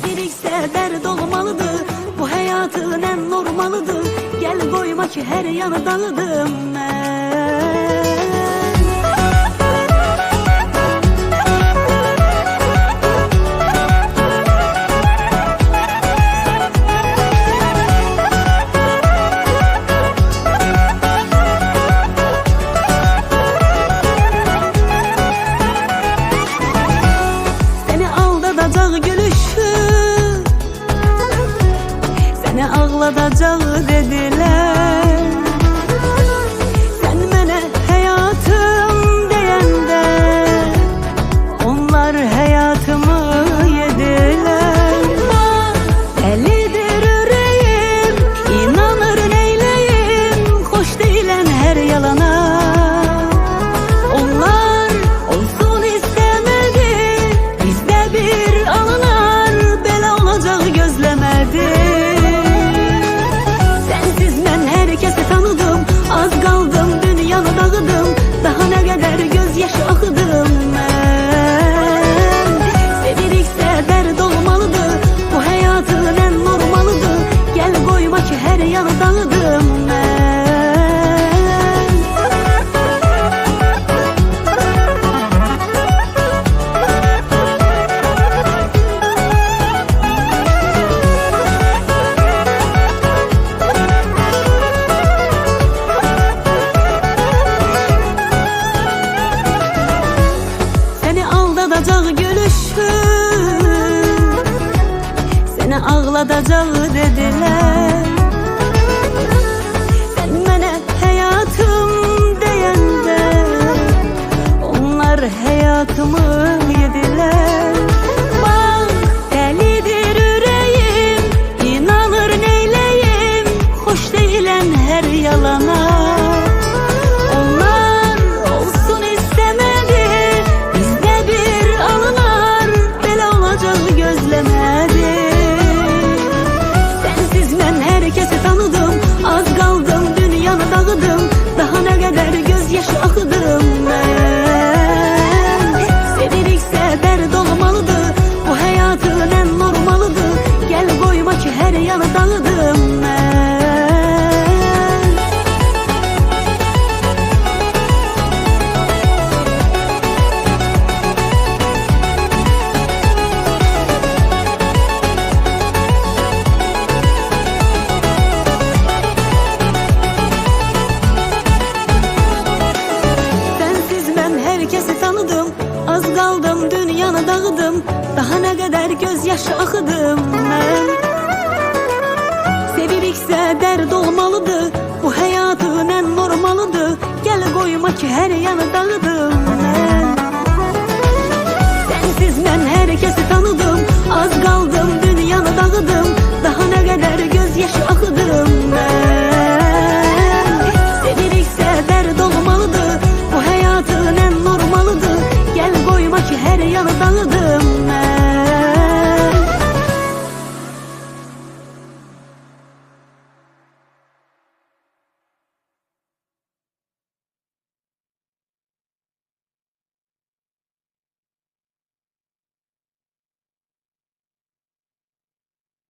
Sevirikse dert olmalıdır, bu hayatın en normalıdır. Gel koyma ki her yanı dağıdım ben. Seni ağladacak dediler. Sen mənə hayatım deyende onlar hayatımı yediler. Delidir yüreğim, inanır neyleyim, hoş değilen her yalana. Onlar olsun istemedi, bizde bir alınar, bela olacak gözlemedi. Az kaldım, dünyanı dağıdım, daha ne kadar gözyaşı akıdım ben. Sevirikse dert olmalıdır, bu hayatın en normalıdır. Gel koyma ki her yanı dağıdım ben. Seni ağladacak dediler. Sen mənə hayatım deyende onlar hayatımı yediler. Bak delidir yüreğim, inanır neyleyim, hoş değilen her yalana. Daha ne kadar gözyaşı akıdım ben. Sevirikse dert olmalıdır, bu hayatın en normalıdır. Gel koyma ki her yanı dağıdım ben. Az kaldım, dünyanı dağıdım, daha ne kadar gözyaşı akıdım ben. Sevirikse dert olmalıdır, bu hayatın en normalıdır. Gel koyma ki her yanı dağıdım ben. Sensiz ben herkesi tanıdım, az kaldım, dünyanı dağıdım,